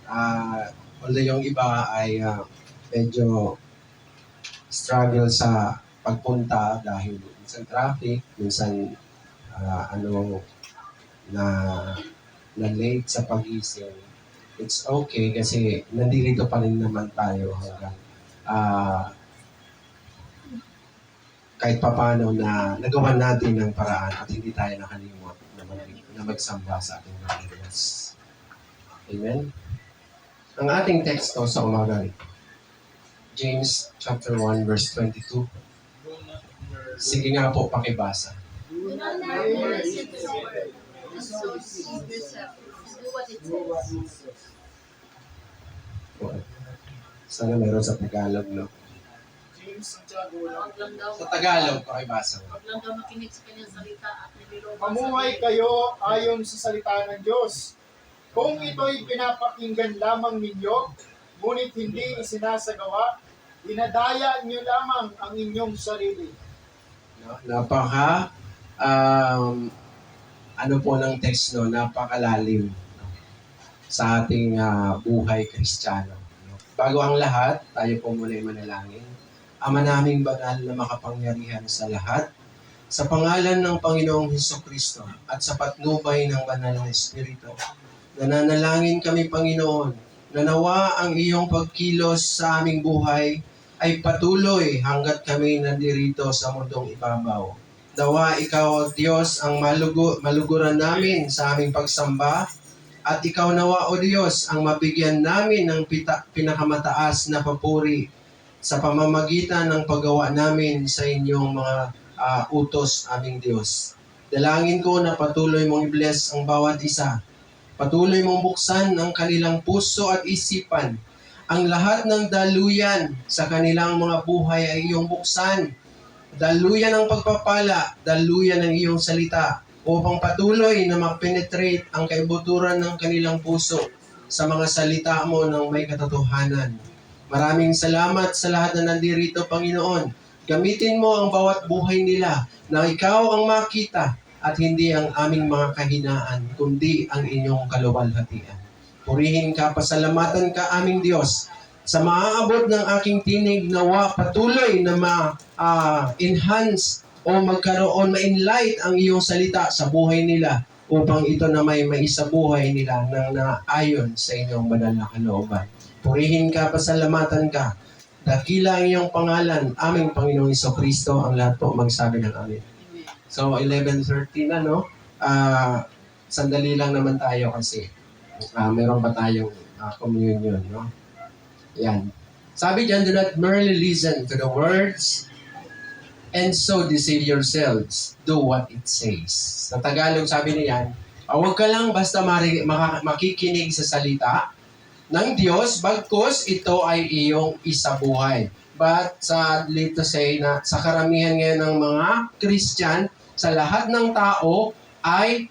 Although yung iba ay medyo struggle sa pagpunta dahil minsan traffic, minsan ano na na late sa pagising. It's okay kasi nandito pa rin naman tayo hanggang ah, kahit papano na nagawa natin ng paraan at hindi tayo nakalimot na magsamba sa ating mga Diyos. Amen? Ang ating teksto sa umaga, James chapter 1 verse 22. Sige nga po, pakibasa. Do not merely listen to the word, and so deceive yourself. Do what it says. Sana meron sa Tagalog, no? Huwag lang daw. Sa Tagalog, pakibasa. Huwag lang daw makinig sa kanyang salita at nililobang Mamuhay kayo ayon sa salita ng Diyos. Kung ito'y pinapakinggan lamang ninyo, ngunit hindi isinasagawa, dinadaya niyo lamang ang inyong sarili. No? Ano po ng text, no? Napakalalim, no? Sa ating buhay Kristiyano. No? Bago ang lahat, tayo po muna ay manalangin. Ama naming banal na makapangyarihan sa lahat, sa pangalan ng Panginoong Hesukristo at sa patnubay ng banal na Espiritu, nananalangin kami, Panginoon, na nawa ang iyong pagkilos sa aming buhay ay patuloy hanggat kami nandirito sa mundong ibabaw. Nawa ikaw, Diyos, ang maluguran namin sa aming pagsamba, at ikaw nawa, O Diyos, ang mabigyan namin ng pinakamataas na papuri sa pamamagitan ng paggawa namin sa inyong mga utos, aming Diyos. Dalangin ko na patuloy mong i-bless ang bawat isa. Patuloy mong buksan ang kanilang puso at isipan. Ang lahat ng daluyan sa kanilang mga buhay ay iyong buksan. Daluyan ng pagpapala, daluyan ng iyong salita, upang patuloy na mag-penetrate ang kaibuturan ng kanilang puso sa mga salita mo ng may katotohanan. Maraming salamat sa lahat na nandirito, Panginoon. Gamitin mo ang bawat buhay nila na ikaw ang makita at hindi ang aming mga kahinaan, kundi ang inyong kaluwalhatian. Purihin ka, pasalamatan ka, aming Diyos. Sa maaabot ng aking tinig, nawa patuloy na ma-enhance o magkaroon, ma-enlight ang iyong salita sa buhay nila upang ito na may maisabuhay nila ng naayon sa inyong banal na kalooban. Purihin ka, pasalamatan ka. Dakila ang iyong pangalan, aming Panginoong Hesukristo, ang lahat po magsabi ng amin. So, 11:30 na, no? Sandali lang naman tayo kasi meron pa tayong communion, no? Yan. Sabi dyan, do not merely listen to the words and so deceive yourselves. Do what it says. Sa Tagalog, sabi niyan, huwag ka lang basta makikinig sa salita ng Diyos, bagkus ito ay iyong isabuhay. But sadly to say na sa karamihan ngayon ng mga Christian, sa lahat ng tao ay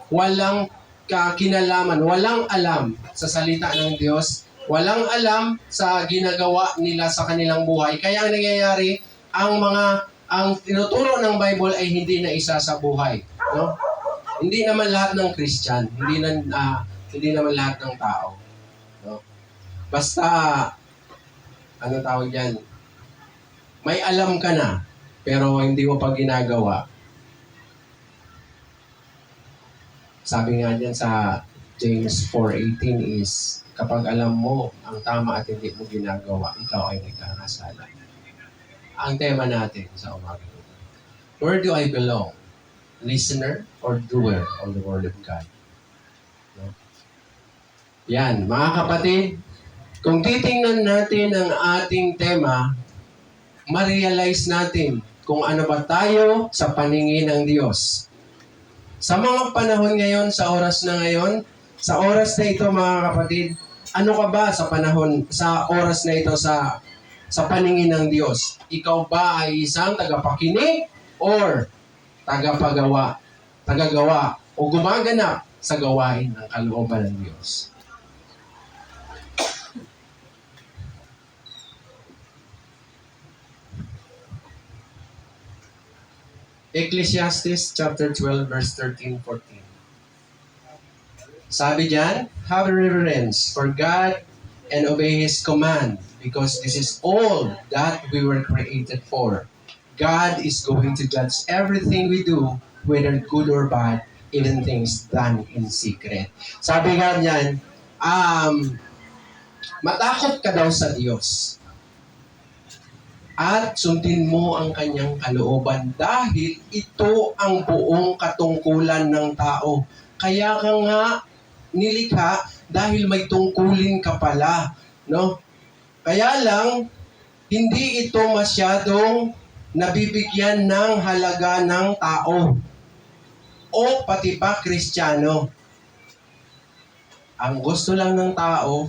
walang kinalaman, walang alam sa salita ng Diyos, walang alam sa ginagawa nila sa kanilang buhay. Kaya ang nangyayari, ang tinuturo ng Bible ay hindi na isa sa buhay, no? Hindi naman lahat ng Christian, hindi naman lahat ng tao. No? Basta, ano tawag yan? May alam ka na, pero hindi mo pa ginagawa. Sabi nga dyan sa James 4:18 is, kapag alam mo ang tama at hindi mo ginagawa, ikaw ay nagkakasala. Ang tema natin sa umaga. Where do I belong? Listener or doer of the Word of God? No? Yan, mga kapatid, kung titingnan natin ang ating tema, ma-realize natin kung ano ba tayo sa paningin ng Diyos. Sa mga panahon ngayon, sa oras na ngayon, sa oras na ito, mga kapatid, ano ka ba sa oras na ito sa paningin ng Diyos? Ikaw ba ay isang tagapakinig or tagagawa o gumaganap sa gawain ng kalooban ng Diyos? Ecclesiastes chapter 12 verse 13-14. Sabi diyan, have reverence for God and obey His command because this is all that we were created for. God is going to judge everything we do, whether good or bad, even things done in secret. Sabi nga niyan, matakot ka daw sa Diyos at sundin mo ang kanyang kalooban dahil ito ang buong katungkulan ng tao. Kaya ka nga nilikha dahil may tungkulin ka pala, no? Kaya lang hindi ito masyadong nabibigyan ng halaga ng tao o pati pa Kristiyano. Ang gusto lang ng tao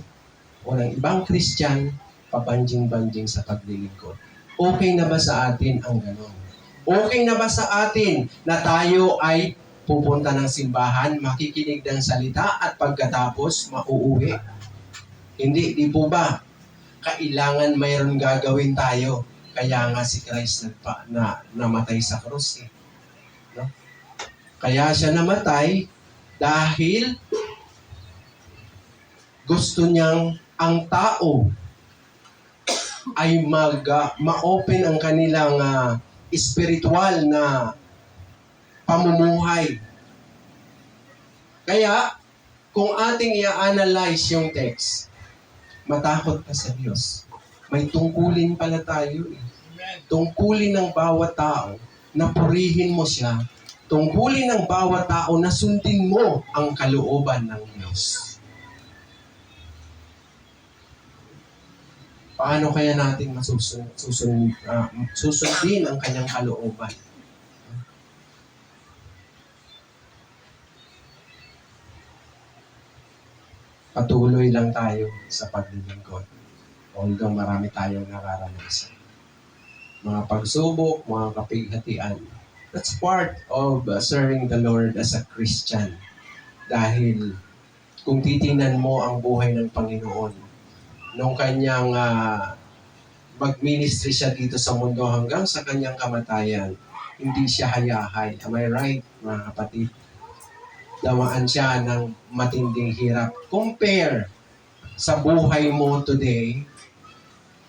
o ng ibang Kristyan, pabanjing-banjing sa paglilingkod. Okay na ba sa atin ang ganon? Okay na ba sa atin na tayo ay pupunta ng simbahan, makikinig ng salita at pagkatapos mauuwi? Hindi, di po ba? Kailangan mayroon gagawin tayo. Kaya nga si Christ namatay sa krus. No? Kaya siya namatay dahil gusto niyang ang tao ay ma-open ang kanilang spiritual na pamumuhay. Kaya, kung ating i-analyze yung text, matakot ka sa Diyos. May tungkulin pala tayo. Tungkulin ng bawat tao na purihin mo siya. Tungkulin ng bawat tao na sundin mo ang kalooban ng Diyos. Paano kaya natin susundin ang kanyang kalooban? Patuloy lang tayo sa paglilingkod. Although marami tayong nararanasan. Mga pagsubok, mga kapighatian. That's part of serving the Lord as a Christian. Dahil kung titingnan mo ang buhay ng Panginoon, nung kanyang mag-ministry siya dito sa mundo hanggang sa kanyang kamatayan, hindi siya hayahay. Am I right, mga kapatid? Damaan siya ng matinding hirap. Compare sa buhay mo today,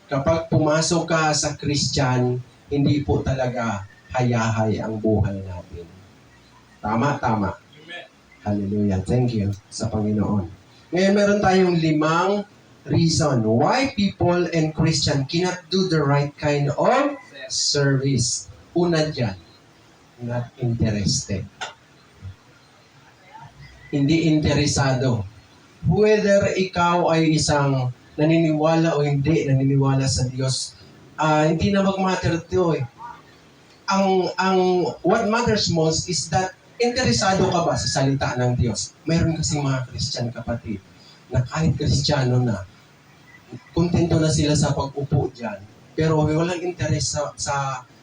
kapag pumasok ka sa Christian, hindi po talaga hayahay ang buhay natin. Tama, tama. Hallelujah. Thank you sa Panginoon. Ngayon, meron tayong 5 reason why people and Christian cannot do the right kind of service. Una dyan, not interested. Hindi interesado. Whether ikaw ay isang naniniwala o hindi naniniwala sa Diyos, hindi na mag-matter ito eh. What matters most is that interesado ka ba sa salita ng Diyos? Mayroon kasing mga Christian kapatid na kahit Kristiyano na, kontento na sila sa pag-upo dyan, pero walang interes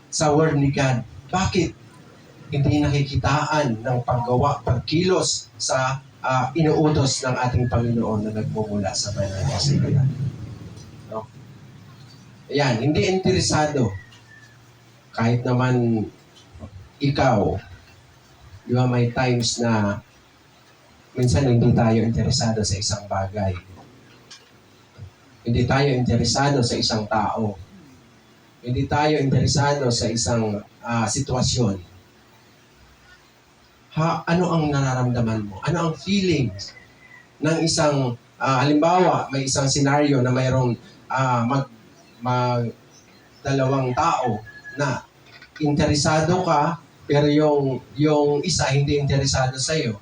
sa word ni God. Bakit? Hindi nakikitaan ng paggawa, pagkilos sa inuutos ng ating Panginoon na nagmumula sa banal na kasulatan. No? Ayan, hindi interesado. Kahit naman ikaw, di ba may times na minsan hindi tayo interesado sa isang bagay. Hindi tayo interesado sa isang tao. Hindi tayo interesado sa isang sitwasyon. Ano ang nararamdaman mo? Ano ang feelings ng isang, halimbawa, may isang senaryo na mayroong dalawang tao na interesado ka, pero yung isa hindi interesado sa'yo.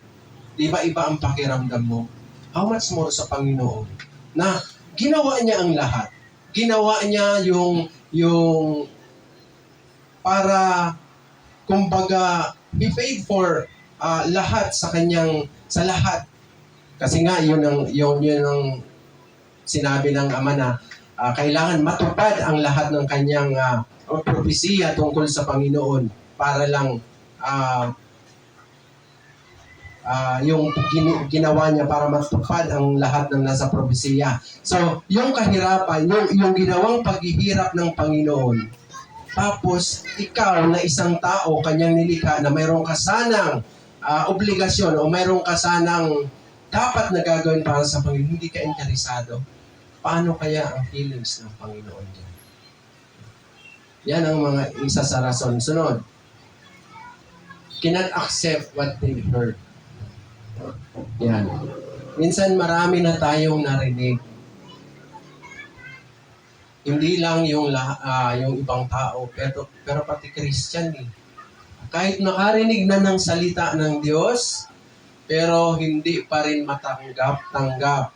Di ba iba ang pakiramdam mo? How much more sa Panginoon na ginawa niya ang lahat. Ginawa niya yung para, kumbaga, he paid for lahat sa lahat. Kasi nga, yun ang sinabi ng Ama na kailangan matupad ang lahat ng kanyang propesiya tungkol sa Panginoon para lang yung ginawa niya para matupad ang lahat ng nasa propesiya. So, yung kahirapan, yung ginawang paghihirap ng Panginoon, tapos ikaw na isang tao, kanyang nilikha na mayroong kasanang obligasyon o mayroong kasanang dapat na gagawin para sa Panginoon, hindi ka interesado, paano kaya ang feelings ng Panginoon dyan? Yan ang mga isa sa rason. Sunod, cannot accept what they heard. Yan. Minsan marami na tayong narinig. Hindi lang yung ibang tao, pero pati Christian eh. Kahit nakarinig na ng salita ng Diyos, pero hindi pa rin matanggap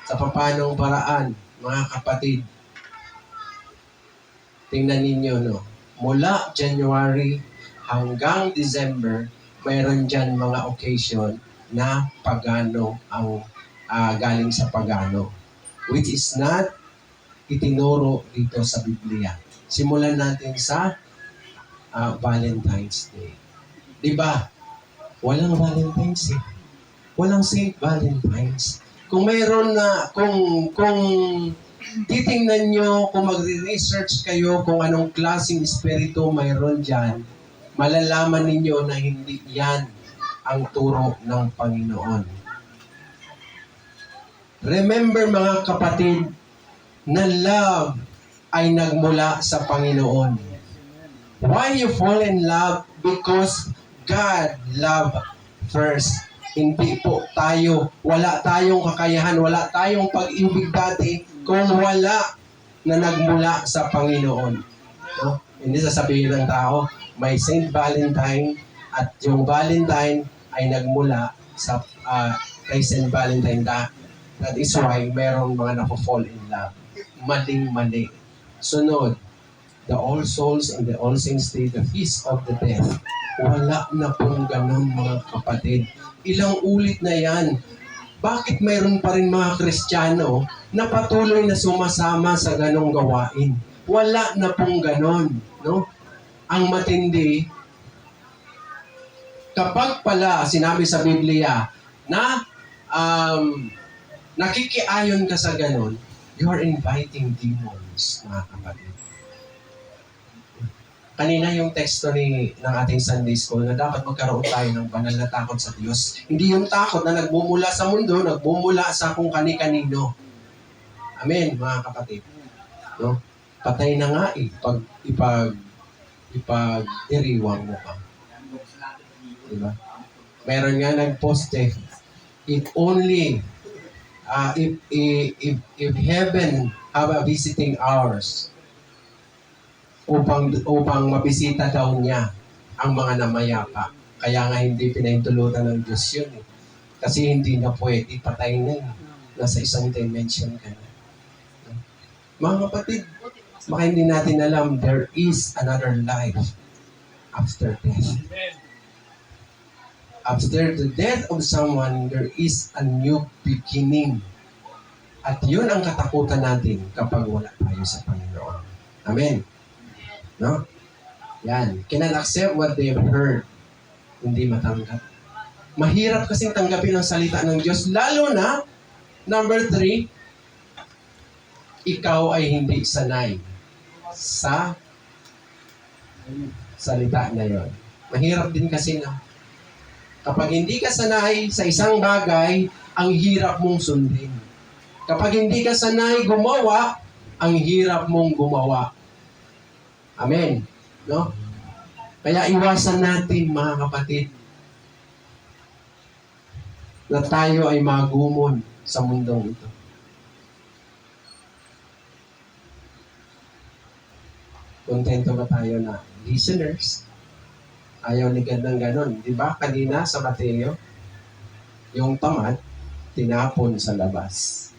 sa papanong paraan, mga kapatid. Tingnan ninyo, no? Mula January hanggang December, mayroon dyan mga occasion na pagano ang galing sa pagano. Which is not itinuro dito sa Biblia. Simulan natin sa Valentine's Day. Diba? Walang Valentine's eh. Walang Saint Valentine's. Kung mayroon na, kung titingnan nyo, kung magre-research kayo kung anong klaseng espiritu mayroon dyan, malalaman ninyo na hindi yan ang turo ng Panginoon. Remember mga kapatid, na love ay nagmula sa Panginoon. Why you fall in love? Because God loved first. Hindi po tayo, wala tayong kakayahan, wala tayong pag-ibig dati kung wala na nagmula sa Panginoon. No? Hindi sasabihin ng tao, may Saint Valentine at yung Valentine ay nagmula sa kay Saint Valentine. That is why merong mga napofall in love. Maling-mali. Sunod, the All Souls and the All Saints Day, the Feast of the Dead. Wala na pong ganun mga kapatid. Ilang ulit na yan. Bakit mayroon pa rin mga Kristiyano na patuloy na sumasama sa ganong gawain? Wala na pong ganon. No? Ang matindi, kapag pala sinabi sa Biblia na nakikiayon ka sa ganon, you are inviting demons, mga kapatid. Kanina yung teksto ng ating Sunday School na dapat magkaroon tayo ng banal na takot sa Diyos. Hindi yung takot na nagmumula sa mundo, nagmumula sa kung kani-kanino. Amen, mga kapatid. No? Patay na nga eh, ipag-iriwang mo ka. Diba? Meron nga nag-post eh, if only if heaven have a visiting hours upang mabisita daw niya ang mga namayapa. Kaya nga hindi pinahintulutan ng Diyos yun eh. Kasi hindi na pwede, patay na eh. Nasa isang dimension ka na. Mga kapatid, baka hindi natin alam, there is another life after death. After the death of someone, there is a new beginning. At yun ang katakutan natin kapag wala tayo sa Panginoon. Amen. No? Yan. Cannot accept what they have heard. Hindi matanggap. Mahirap kasing tanggapin ang salita ng Diyos. Lalo na, number 3, ikaw ay hindi sanay sa salita na yon. Mahirap din kasi na kapag hindi ka sanay sa isang bagay, ang hirap mong sundin. Kapag hindi ka sanay gumawa, ang hirap mong gumawa. Amen. No? Kaya iwasan natin, mga kapatid, na tayo ay magumon sa mundong ito. Kontento ba tayo na listeners? Ayaw ni God ng ganon. Di ba? Kanina sa Mateo, yung tamad, tinapon sa labas.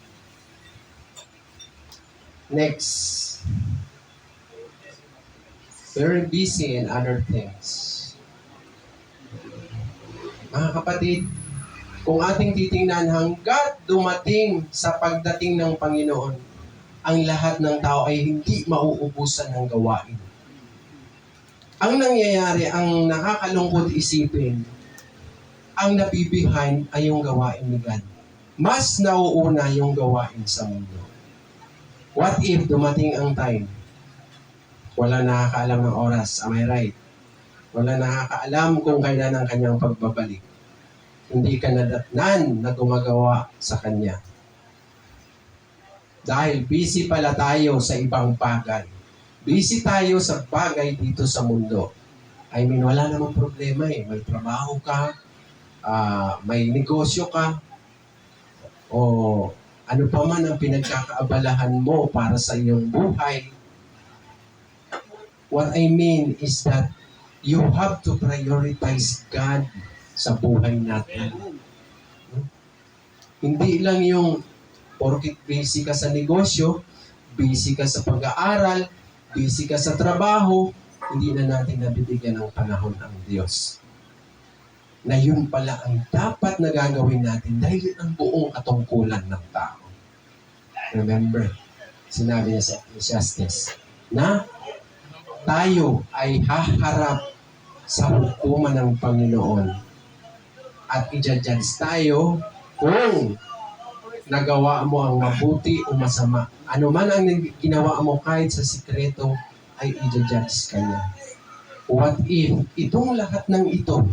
Next. Very busy in other things. Mga kapatid, kung ating titingnan hanggat dumating sa pagdating ng Panginoon, ang lahat ng tao ay hindi mauubusan ng gawain. Ang nangyayari, ang nakakalungkot isipin, ang nabibehind ay yung gawain ni God. Mas nauuna yung gawain sa mundo. What if dumating ang time? Wala nakakaalam ng oras, am I right? Wala nakakaalam kung kailan ang kanyang pagbabalik. hindi ka nadatnan na gumagawa sa Kanya. Dahil busy pala tayo sa ibang bagay. Busy tayo sa bagay dito sa mundo. I mean, wala namang problema eh. May trabaho ka, may negosyo ka, o ano pa man ang pinagkakaabalahan mo para sa iyong buhay. What I mean is that you have to prioritize God sa buhay natin. Hindi lang yung porkit busy ka sa negosyo, busy ka sa pag-aaral, busy ka sa trabaho, hindi na natin nabibigyan ng panahon ang Diyos. Na yun pala ang dapat na gagawin natin dahil ang buong katungkulan ng tao. Remember, sinabi niya sa Ecclesiastes na tayo ay haharap sa hukuman ng Panginoon at i-judge tayo kung nagawa mo ang mabuti o masama. Ano man ang ginawa mo kahit sa sikreto ay i-judge ka niya. What if itong lahat ng ito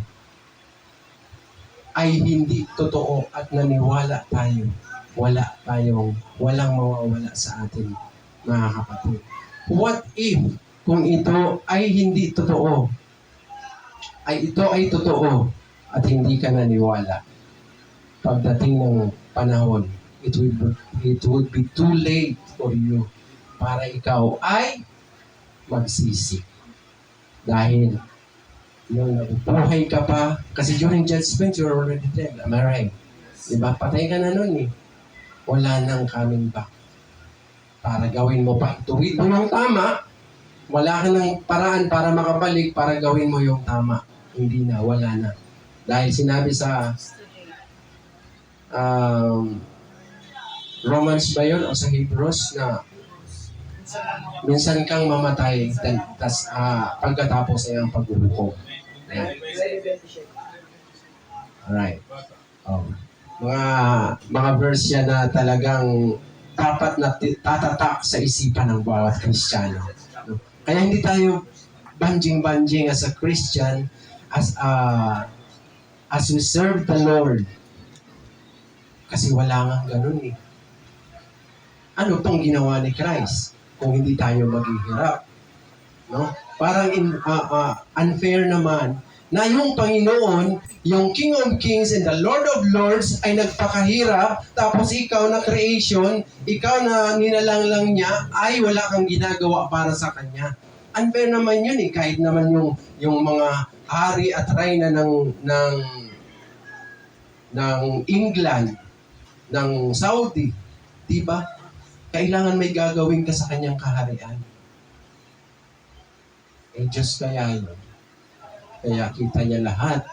ay hindi totoo at naniwala tayo? Walang mawawala sa atin, mga kapatid. What if kung ito ay hindi totoo, ito ay totoo at hindi ka naniwala? Pagdating ng panahon, it would be too late for you para ikaw ay magsisi. Dahil nung nabubuhay ka pa, kasi during judgment, you're already dead. Am I right? Diba? Patay ka na nun eh. Wala nang coming back. Para gawin mo pa. Tuwid mo yung tama, wala ka ng paraan para makabalik para gawin mo yung tama. Hindi na, wala na. Dahil sinabi sa Romans ba yun o sa Hebrews na minsan kang mamatay pagkatapos ay ang paghuhukom. Ayan. Alright. Oh. Mga verse yan na talagang dapat na tatatak sa isipan ng bawat Kristiyano. Kaya hindi tayo banjing-banjing as a Christian, as we serve the Lord. Kasi wala nga ganun eh. Ano pong ginawa ni Christ kung hindi tayo maghihirap? No? Parang unfair naman na yung Panginoon, yung King of Kings and the Lord of Lords ay nagpakahirap, tapos ikaw na creation, ikaw na nilalang lang niya, ay wala kang ginagawa para sa Kanya. Unfair naman yun eh, kahit naman yung mga hari at reyna ng England, ng Saudi, di ba? Kailangan may gagawin ka sa Kanyang kaharian. Eh, Diyos kaya yun. Kaya kita niya lahat.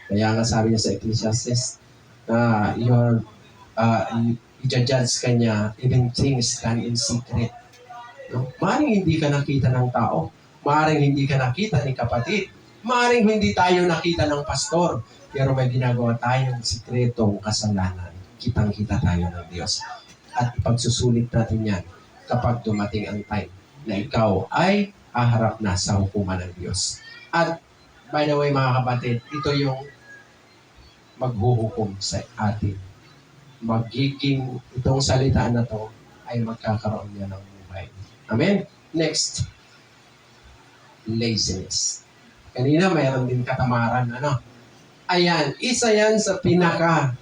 Kaya nga sabi niya sa Ecclesiastes, i-judge ka niya, even things done in secret. No? Maaaring hindi ka nakita ng tao. Maaaring hindi ka nakita ni kapatid. Maaaring hindi tayo nakita ng pastor. Pero may ginagawa tayong sikretong kasalanan. Kitang-kita tayo ng Diyos. At ipagsusulit natin yan kapag dumating ang time na ikaw ay haharap na sa hukuman ng Diyos. At by the way, mga kapatid, ito yung maghuhukom sa atin. Magiging itong salita na to ay magkakaroon niya ng buhay. Amen? Next. Laziness. Kanina mayroon din katamaran. Ano? Ayan, isa yan sa pinaka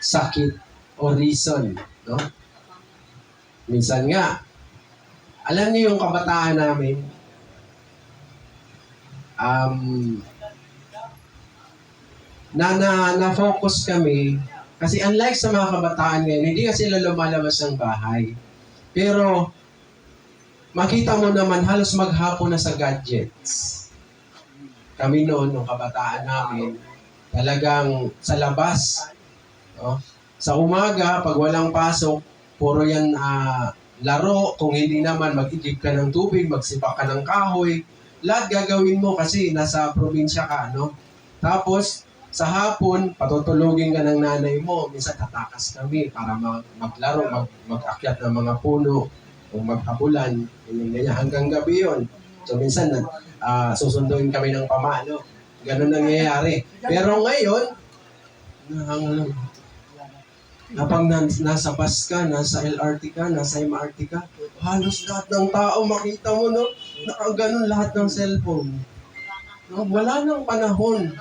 sakit o reason. No? Minsan nga, alam niyo yung kabataan namin, na-focus kami kasi unlike sa mga kabataan ngayon, hindi kasi sila lumalabas ng bahay. Pero makita mo naman halos maghapon na sa gadgets. Kami noon, nung kabataan namin, talagang sa labas, no? Sa umaga, pag walang pasok, puro yan laro. Kung hindi naman, mag-igib ka ng tubig, magsibak ka ng kahoy. Lahat gagawin mo kasi nasa probinsya ka, no? Tapos, sa hapon, patutulugin ka ng nanay mo. Minsan tatakas kami para maglaro, mag-akyat ng mga puno, o maghabulan, ganyan. Hanggang gabi yon. So, minsan, susunduin kami ng pamalo. Ganun nangyayari. Pero ngayon, kapag nasa bus ka, nasa LRT ka, nasa MRT ka, halos lahat ng tao, makita mo, no? Nakaganon lahat ng cellphone. No? Wala nang panahon.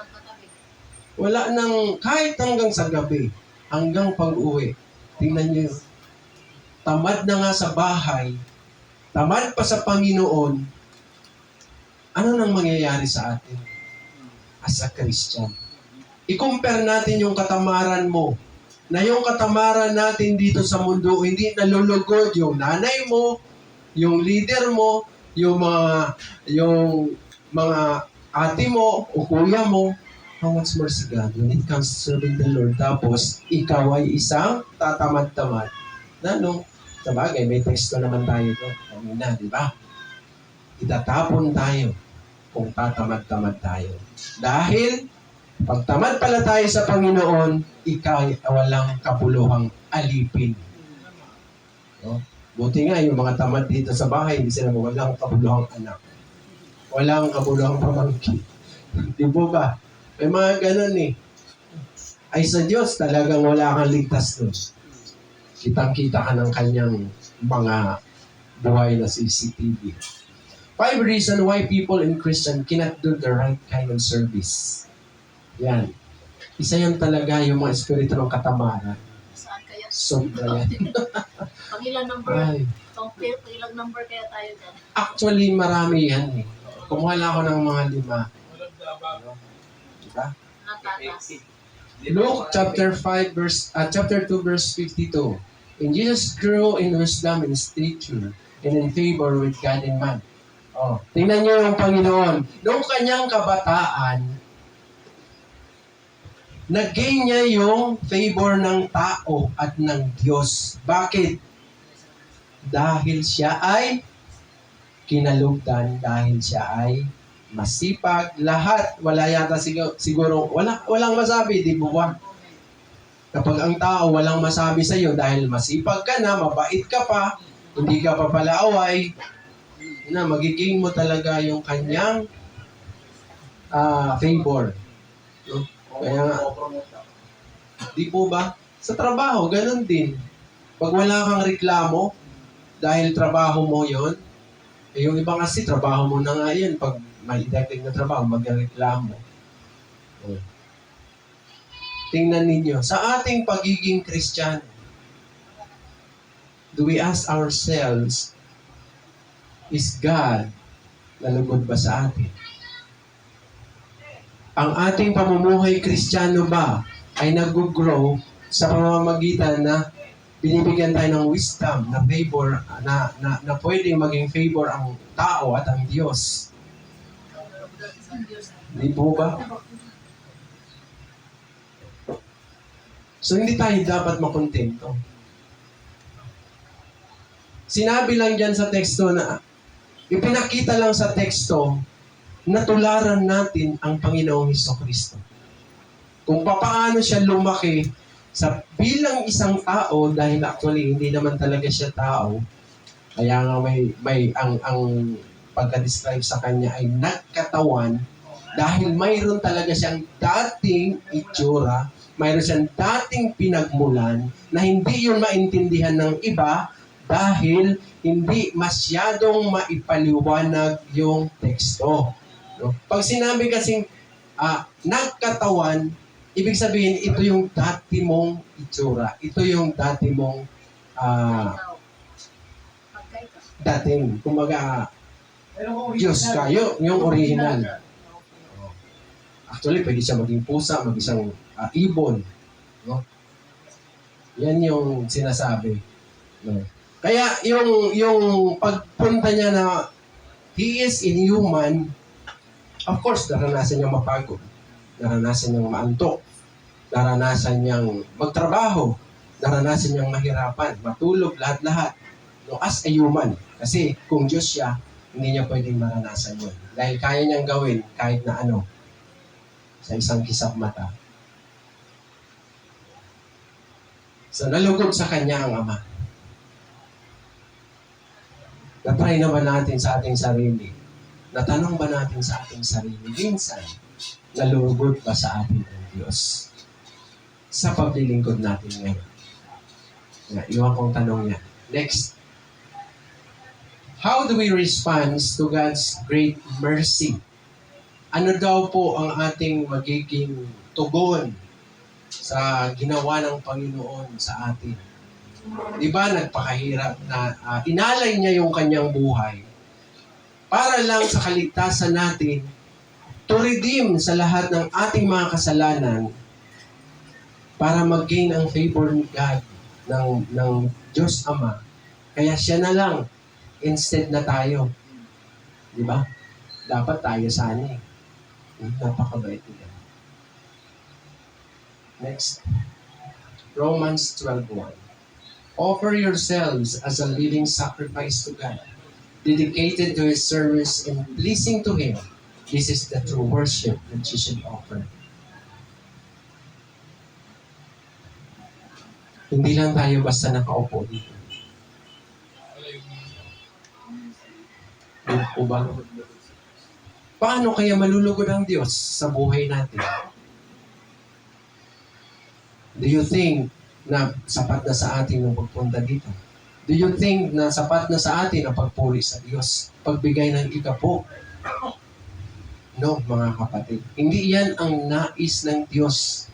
Wala nang, kahit hanggang sa gabi, hanggang pag-uwi. Tingnan nyo yun. Tamad na nga sa bahay, tamad pa sa Panginoon, ano nang mangyayari sa atin as a Christian? I-compare natin yung katamaran mo, na yung katamaran natin dito sa mundo, hindi nalulugod yung nanay mo, yung leader mo, yung mga ate mo o kuya mo. How much more si God when it comes to serving the Lord? Tapos, ikaw ay isang tatamad-tamad. Sa bagay, may teksto naman tayo doon. Kanina, di ba? Itatapon tayo kung tatamad-tamad tayo. Dahil, pag tamad pala tayo sa Panginoon, ikaw ay walang kabuluhang alipin. No? Buti nga, yung mga tamad dito sa bahay, hindi sila walang kabuluhang anak. Walang kabuluhang pamangkin. Di po ba? May mga ganun eh. Ay sa Diyos, talagang wala kang ligtas doon. Kitang-kita ka ng kanyang mga buhay na CCTV. 5 reasons why people in Christian cannot do the right kind of service. Yan. Isa yan talaga yung mga espiritu ng katamaran. Saan kaya? Sobra yan. Pang ilang number? Ay. Pang ilang number kaya tayo dyan? Actually, marami yan eh. Kumuha lang ako ng mga 5. Diba? Natatas. Luke chapter 2 verse 52. And Jesus grew in wisdom and stature and in favor with God and man. Oh, tingnan niyo yung Panginoon. Noong kanyang kabataan, nag-gain niya yung favor ng tao at ng Diyos. Bakit? Dahil siya ay kinalugdan, dahil siya ay masipag, lahat, wala yata siguro, walang masabi, di ba? Kapag ang tao walang masabi sa iyo dahil masipag ka na, mabait ka pa, hindi ka pa palaaway, na magiging mo talaga yung kanyang favor. No? Kaya nga, di po ba? Sa trabaho, ganun din. Pag wala kang reklamo, dahil trabaho mo yon, yung iba kasi trabaho mo na nga yan, pag may dagdag na trabaho, magreklamo. Tingnan ninyo, sa ating pagiging Kristiyano, do we ask ourselves, is God nalugod ba sa atin? Ang ating pamumuhay Kristiyano ba ay nag-grow sa pamamagitan na binibigyan tayo ng wisdom, na favor, na pwedeng maging favor ang tao at ang Diyos? Hindi po ba? So, hindi tayo dapat makontento. Sinabi lang dyan sa teksto na, ipinakita lang sa teksto na tularan natin ang Panginoong Hesukristo. Kung papaano siya lumaki sa bilang isang tao, dahil actually hindi naman talaga siya tao, kaya nga ang pagka-describe sa kanya ay nagkatawan, dahil mayroon talaga siyang dating itsura, mayroon siyang dating pinagmulan na hindi yun maintindihan ng iba dahil hindi masyadong maipaliwanag yung teksto. No? Pag sinabi kasing nagkatawan, ibig sabihin ito yung dati mong itsura. Ito yung dati mong dating. Kumbaga, Diyos ka. Yung original. Actually, pwede siya maging pusa, maging isang ibon. No? Yan yung sinasabi. No? Kaya yung pagpunta niya na he is inhuman, of course, naranasan niyang mapagod. Naranasan niyang maantok. Naranasan niyang magtrabaho. Naranasan niyang mahirapan, matulog, lahat-lahat. No, as a human. Kasi kung Diyos siya, hindi niya pwedeng maranasan yun. Dahil kaya niyang gawin kahit na ano, sa isang kisap mata. So, nalugod sa kanya ang Ama. Na-try na ba natin sa ating sarili? Natanong ba natin sa ating sarili? Minsan, nalulugod ba sa atin ang Diyos sa paglilingkod natin ngayon? Iwan kong tanong yan. Next. How do we respond to God's great mercy? Ano daw po ang ating magiging tugon sa ginawa ng Panginoon sa atin? Di ba nagpakahirap na inalay niya yung kanyang buhay para lang sa kaligtasan natin to redeem sa lahat ng ating mga kasalanan para mag-gain ang favor ni God ng Diyos Ama. Kaya siya na lang instead na tayo. Di ba? Dapat tayo sana eh. Napakabait niya. Next. Romans 12:1. Offer yourselves as a living sacrifice to God, dedicated to His service and pleasing to Him. This is the true worship that you should offer. Hindi lang tayo basta nakaupo dito. O ba? Paano kaya malulugod ang Diyos sa buhay natin? Do you think na sapat na sa atin ang pagpunta dito? Do you think na sapat na sa atin ang pagpuri sa Diyos? Pagbigay ng ikapo? No, mga kapatid. Hindi yan ang nais ng Diyos.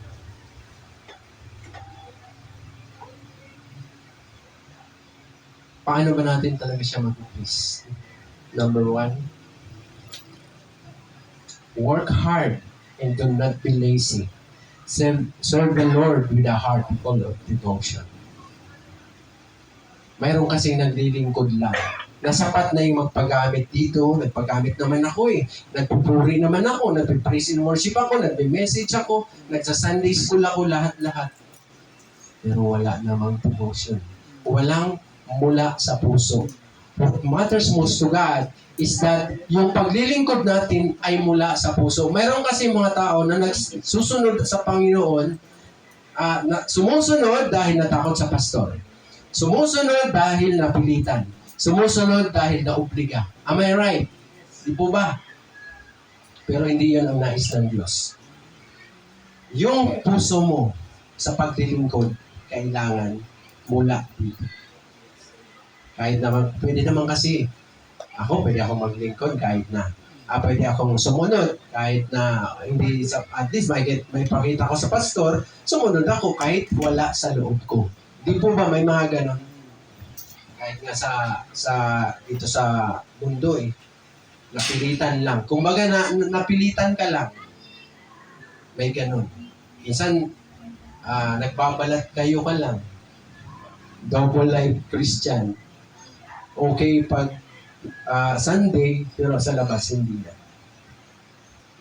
Paano ba natin talaga siya mag-please? Number 1, work hard and do not be lazy. Serve the Lord with a heart full of devotion. Mayroon kasing naglilingkod lang. Nasapat na yung magpagamit dito, nagpagamit naman ako eh. Nagpupuri naman ako, nagpipraise and worship ako, nagme-message ako, nagsa-Sunday school ako, lahat-lahat. Pero wala namang devotion. Walang mula sa puso. What matters most to God is that yung paglilingkod natin ay mula sa puso. Mayroon kasi mga tao na nagsusunod sa Panginoon, sumusunod dahil natakot sa pastor. Sumusunod dahil napilitan. Sumusunod dahil naobliga. Am I right? Di po ba? Pero hindi yan ang nais ng Diyos. Yung puso mo sa paglilingkod, kailangan mula dito. Kahit naman, pwede naman kasi, pwede akong maglingkod kahit na. Pwede akong sumunod kahit na hindi, at least may pakita ko sa pastor, sumunod ako kahit wala sa loob ko. Di po ba may mga ganon? Kahit nga dito sa mundo eh, napilitan lang. Kung baga napilitan ka lang, may ganon. Minsan, nagbabalat kayo ka lang. Double life Christian. Okay pag Sunday, pero sa labas hindi na.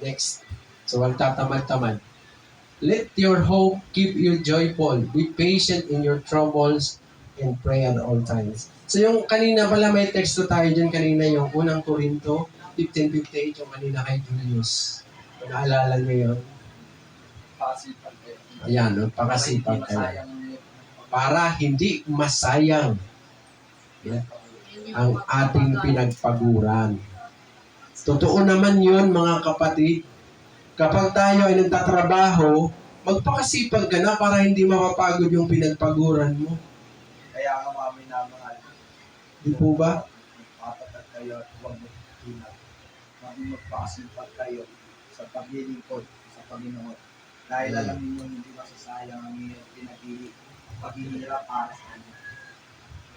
Next. So, ang tatamad-tamad. Let your hope keep you joyful. Be patient in your troubles and pray at all times. So, yung kanina pala may teksto tayo dyan kanina, yung unang Korinto, 15:58, yung kanina kay Julius. Kung naalala niyo yun. Pakasipag kayo. Ayan, pakasipag kayo. Masayang Para hindi masayang ang ating pinagpaguran. Totoo naman yun, mga kapatid. Kapag tayo ay nagtatrabaho, magpakasipag ka na para hindi mapapagod yung pinagpaguran mo. Kaya nga mga minamahal. Di po ba? Magpapatat kayo at huwag magpapinag. Magpakasipag kayo sa paglilingkod sa Panginoon. Dahil alam ninyo hindi masasayang ang inyong paghihirap para sa Kanya.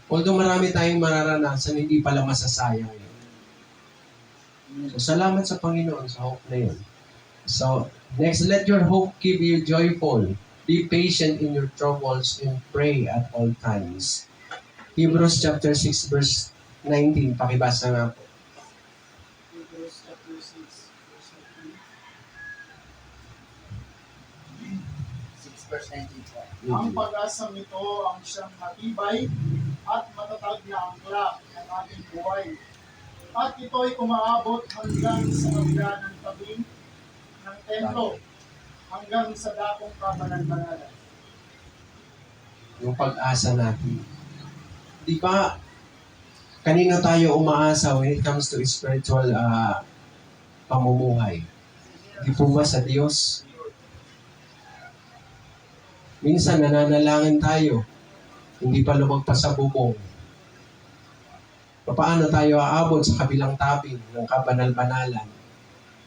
Although marami tayong mararanasan, hindi pala masasayang yun. So, salamat sa Panginoon sa hope na yun. So, next, let your hope keep you joyful. Be patient in your troubles and pray at all times. Hebrews chapter 6 verse 19. Pakibasa nga po. Hebrews chapter 6, verse 6% po. Ang pag-asang ito ang siyang matibay at matatag na angkla ng ating buhay. At ito ay kumaabot hanggang sa kabila ng tabing ng templo, hanggang sa dakong kabalan-banalan. Yung pag-asa natin. Di ba, kanina tayo umaasa when it comes to spiritual pamumuhay. Di po ba sa Diyos? Minsan nananalangin tayo, hindi pa lumagpas sa bubong. Paano tayo aabot sa kabilang tabing ng kabanal-banalan?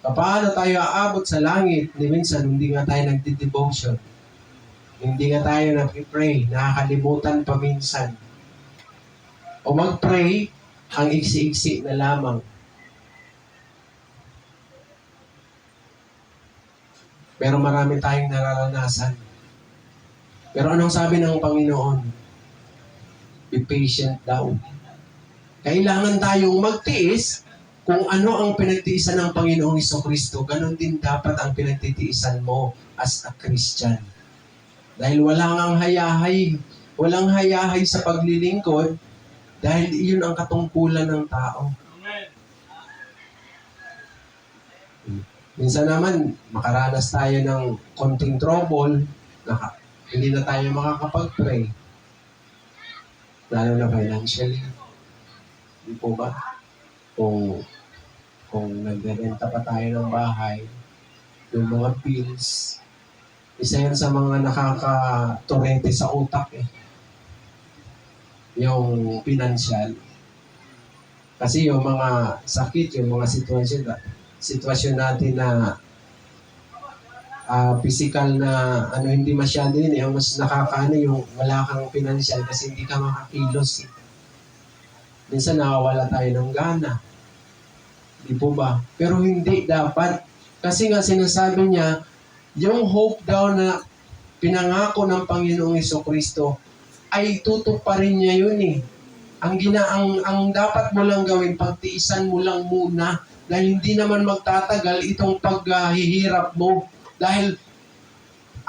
Paano tayo aabot sa langit? Ni minsan, hindi nga tayo nagdi-devotion. Hindi nga tayo nag-pray. Nakakalimutan pa minsan. O mag-pray, ang iksi-iksi na lamang. Pero marami tayong nararanasan. Pero anong sabi ng Panginoon? Be patient daw. Kailangan tayong magtiis kung ano ang pinagtiisan ng Panginoong Jesucristo. Ganon din dapat ang pinagtitiisan mo as a Christian. Dahil walang hayahay sa paglilingkod dahil iyon ang katungkulan ng tao. Minsan naman, makaranas tayo ng konting trouble, hindi na tayo makakapag-pray. Lalo na financially. Di po ba? Kung nag-renta pa tayo ng bahay, yung mga bills, isa yan sa mga nakaka-torrente sa utak eh. Yung financial. Kasi yung mga sakit, yung mga sitwasyon natin na physical na hindi masyado yun eh. Ang mas nakakaano yung wala kang financial kasi hindi ka makakilos eh. Minsan nakawala tayo ng gana. Di po ba? Pero hindi dapat. Kasi nga sinasabi niya, yung hope daw na pinangako ng Panginoong Jesucristo ay tutuparin niya yun eh. Ang dapat mo lang gawin, pagtiisan mo lang muna dahil hindi naman magtatagal itong paghihirap mo. Dahil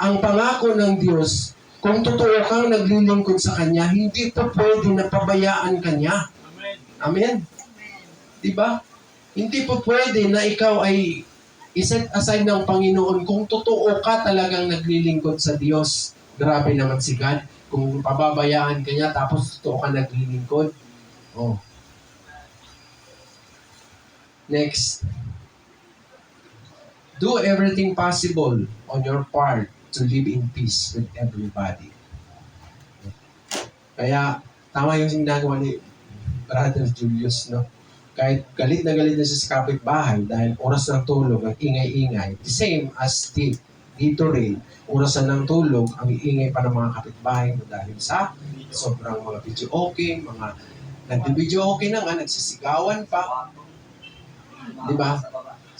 ang pangako ng Diyos, kung totoo kang naglilingkod sa Kanya, hindi po pwede na pabayaan Kanya. Amen? Diba? Hindi po pwede na ikaw ay iset aside ng Panginoon kung totoo ka talagang naglilingkod sa Diyos. Grabe naman si God. Kung pababayaan ka niya, tapos totoo ka naglilingkod. Oh. Next. Do everything possible on your part to live in peace with everybody. Kaya, tama yung ginagawa ni Brother Julius, no? Kahit galit na siya sa kapitbahay dahil oras ng tulog, ang ingay-ingay. The same as dito rin, oras ng tulog, ang ingay pa ng mga kapitbahay mo dahil sa sobrang mga video okay, mga nag-video okay na nga, nagsisigawan pa. Diba?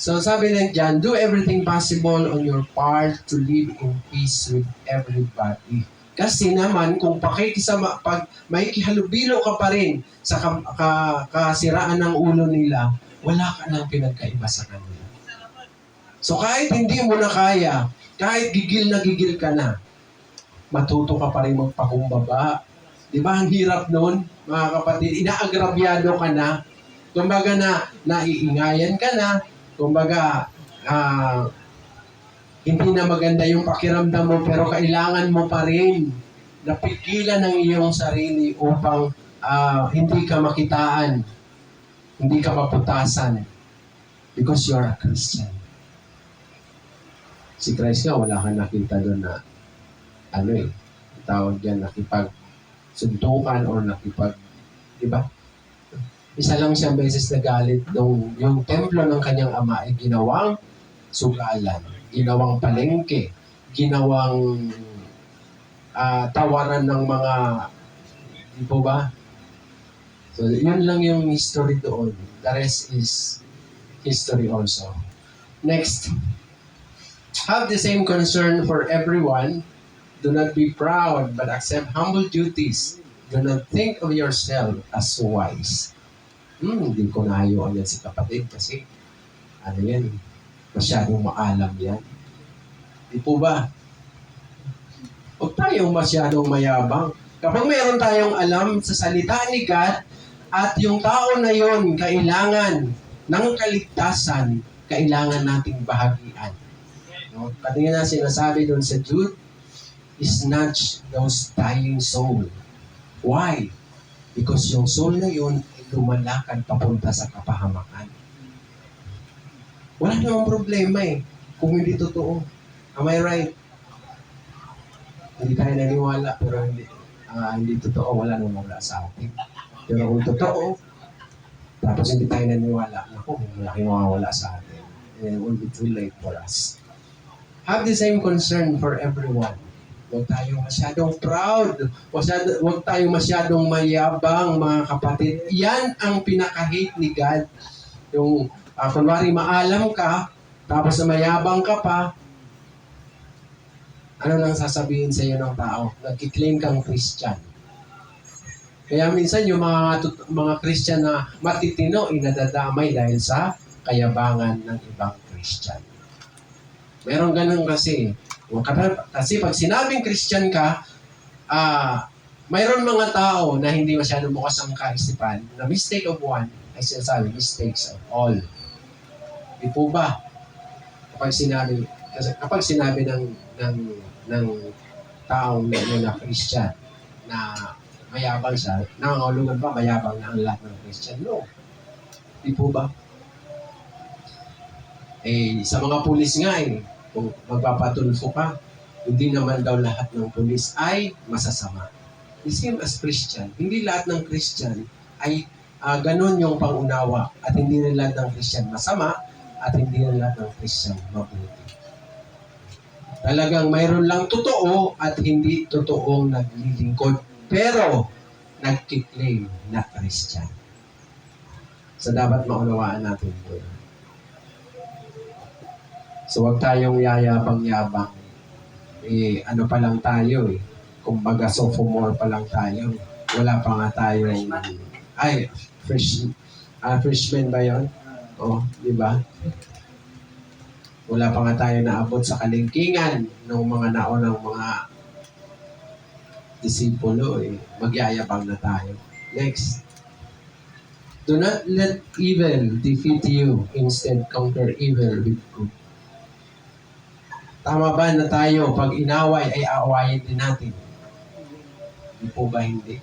So sabi na dyan, do everything possible on your part to live in peace with everybody. Kasi naman, kung pag may kihalubilo ka pa rin sa kasiraan ng ulo nila, wala ka nang pinagkaiba sa kanila. So kahit hindi mo na kaya, kahit gigil na gigil ka na, matuto ka pa rin magpakumbaba. Di ba? Ang hirap nun, mga kapatid. Inaagrabyado ka na. Kumbaga naiingayan ka na. Kumbaga, hindi na maganda yung pakiramdam mo, pero kailangan mo pa rin napigilan ng iyong sarili upang hindi ka makitaan, hindi ka maputasan, because you are a Christian. Si Christ nga, wala kang nakita doon na, tawag dyan, nakipagsuntukan or di ba? Isa lang siyang beses nagalit nung yung templo ng kanyang ama ay ginawang sugalan, ginawang palengke, ginawang tawaran ng mga, di po ba? So, yun lang yung history doon. The rest is history also. Next. Have the same concern for everyone. Do not be proud, but accept humble duties. Do not think of yourself as wise. Hindi ko nahayuan yan si kapatid kasi masyadong maalam yan. Di po ba? Huwag tayong masyadong mayabang. Kapag mayroon tayong alam sa salita ni God at yung tao na yon kailangan ng kaligtasan, kailangan nating bahagian. No? Kanina na sinasabi doon sa Jude, snatch those dying soul. Why? Because yung soul na yun ay lumalakad papunta sa kapahamakan. Wala namang problema eh. kung hindi totoo. Am I right? Hindi tayo naniwala, pero hindi totoo, wala nang mawala sa atin. Pero kung totoo, tapos hindi tayo naniwala, naku, malaking mawawala sa atin. And it will be too late for us. Have the same concern for everyone. Huwag tayong masyadong proud. Huwag tayong masyadong mayabang, mga kapatid. Yan ang pinaka-hate ni God. Yung, kunwari, maalam ka, tapos na mayabang ka pa, ano nang sasabihin sa iyo ng tao? Nagkiklaim kang Christian. Kaya minsan yung mga Christian na matitino, inadadamay dahil sa kayabangan ng ibang Christian. Meron ganun kasi. Kasi pag sinabing Christian ka, mayroon mga tao na hindi masyadong bukas ang kaisipan, na mistake of one, ay sinasabi, mistakes of all. Di po ba? Kapag sinabi ng taong na Christian na mayabang siya, nangangahulugan ba mayabang na ang lahat ng Christian? No. Di po ba? Sa mga pulis nga kung magpapatulfo ka, hindi naman daw lahat ng pulis ay masasama. The same as Christian. Hindi lahat ng Christian ay ganun yung pangunawa at hindi rin lahat ng Christian masama at hindi rin lahat ng Christian mabuti. Talagang mayroon lang totoo at hindi totoong naglilingkod pero nagkiklaim na Christian. So dapat maunawaan natin ito. So huwag tayong yayabang-yabang. Ano pa lang tayo Kumbaga sophomore pa lang tayo. Wala pa nga tayo. Freshman ba yun? Di ba? Wala pa nga tayo naabot sa kalingkingan ng mga naunang mga disipulo. Magyayabang na tayo. Next. Do not let evil defeat you. Instead, conquer evil with good. Tama ba na tayo, pag inaway ay aawayin din natin? Hindi po ba hindi?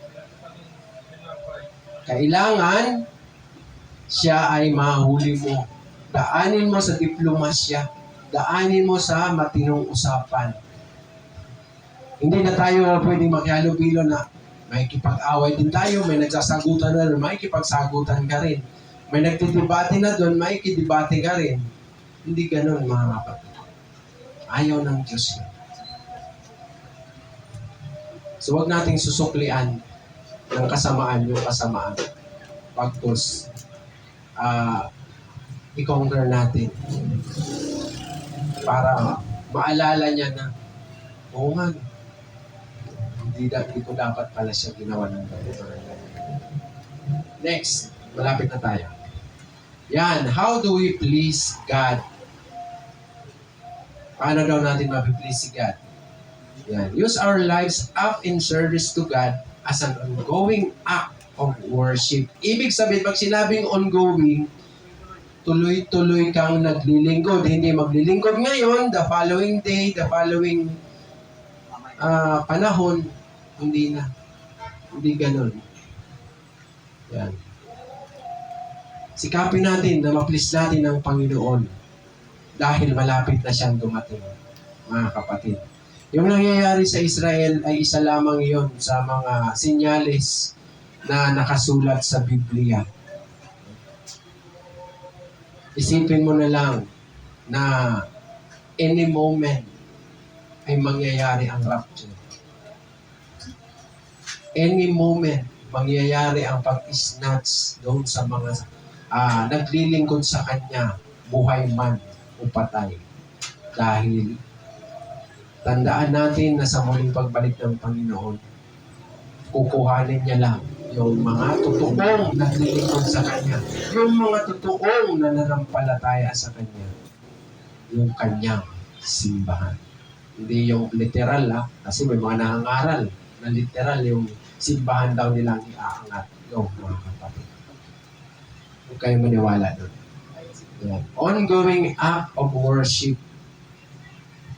Kailangan siya ay mahuli mo. Daanin mo sa diplomasya. Daanin mo sa matinong usapan. Hindi na tayo pwedeng makihalubilo na may kipag-away din tayo, may nagsasagutan na doon, may kipagsagutan ka rin. May nagtitibate na doon, may kidibate ka rin. Hindi ganun, mga kapatid. Ayaw ng Diyos yun. So, huwag nating susuklian ng kasamaan yung kasamaan. Pagkos, i-conquer natin. Para maalala niya na, oo nga, hindi ko dapat pala siya ginawa ng ganito. Next, malapit na tayo. Yan, how do we please God? Paano daw natin mapiplease si God? Yan. Use our lives up in service to God as an ongoing act of worship. Ibig sabihin, pag sinabing ongoing, tuloy-tuloy kang naglilingkod. Hindi maglilingkod ngayon, the following day, the following panahon, hindi na. Hindi ganun. Yan. Sikapin natin na ma-please natin ang Panginoon. Dahil malapit na siyang dumating, mga kapatid. Yung nangyayari sa Israel ay isa lamang yon sa mga sinyales na nakasulat sa Biblia. Isipin mo na lang na any moment ay mangyayari ang rapture. Any moment, mangyayari ang pag-snatch doon sa mga naglilingkod sa Kanya, buhay man o patay. Dahil tandaan natin na sa muling pagbalik ng Panginoon, kukuhanin niya lang yung mga totoong naglilingkod sa Kanya, yung mga totoong nananampalataya sa Kanya, yung Kanyang simbahan. Hindi yung literal kasi may mga nangangaral na literal yung simbahan daw nilang iaangat. Yung mga kapatid. Huwag kayong maniwala doon. Yeah. Ongoing act of worship.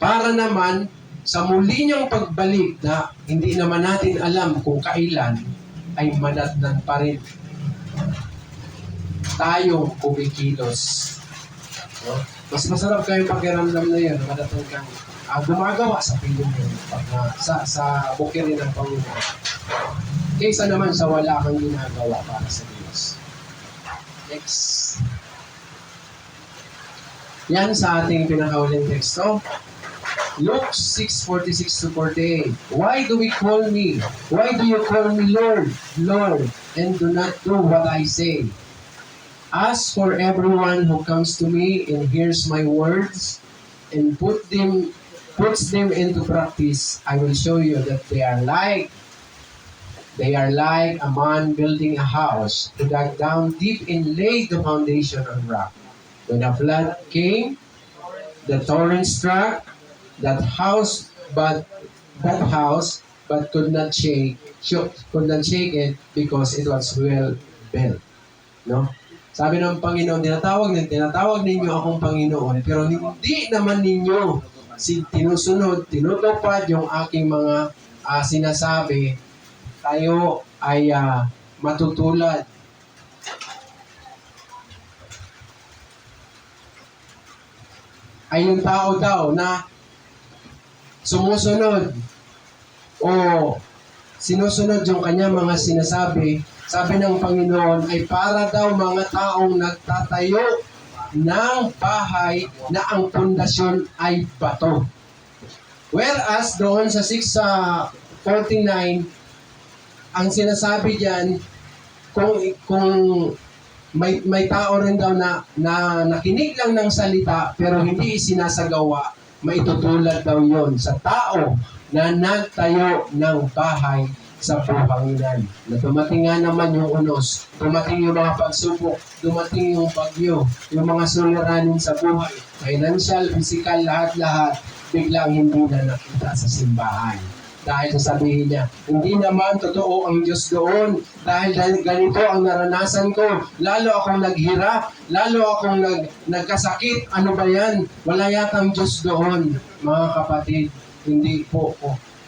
Para naman sa muli niyang pagbalik na hindi naman natin alam kung kailan ay manatnan pa rin tayong kumikilos. No? Mas masarap kayong pakiramdam na yun, madatong kang gumagawa sa piling mo, sa bukirin ng Panginoon. Kaysa naman sa wala kang ginagawa para sa Diyos. Next. Yan sa ating pinakauling teksto. Luke 6:46-48. Why do you call me, Lord, Lord, and do not do what I say? As for everyone who comes to me and hears my words and puts them into practice, I will show you that they are like a man building a house who dug down deep and laid the foundation on rock. When a flood came, the torrent struck that house, but could not shake it because it was well built. No? Sabi ng Panginoon, tinatawag ninyo akong Panginoon, pero hindi naman ninyo tinutupad yung aking mga sinasabi. Tayo ay matutulad. Ay yung tao daw na sumusunod o sinusunod yung kanyang mga sinasabi, sabi ng Panginoon ay para daw mga taong nagtatayo ng bahay na ang pundasyon ay bato. Whereas doon sa 6:49, ang sinasabi diyan, kung may tao rin daw na nakinig lang ng salita pero hindi isinasagawa, maitutulad daw yon sa tao na nagtayo ng bahay sa buhanginan. Na dumating nga naman yung unos, dumating yung mga pagsubok, dumating yung bagyo, yung mga suliranin sa buhay, financial, physical, lahat-lahat, biglang hindi na nakita sa simbahan. Dahil sasabihin niya, hindi naman totoo ang Diyos doon. Dahil ganito ang naranasan ko. Lalo akong naghirap. Lalo akong nagkasakit. Ano ba yan? Wala yatang Diyos doon. Mga kapatid, hindi po.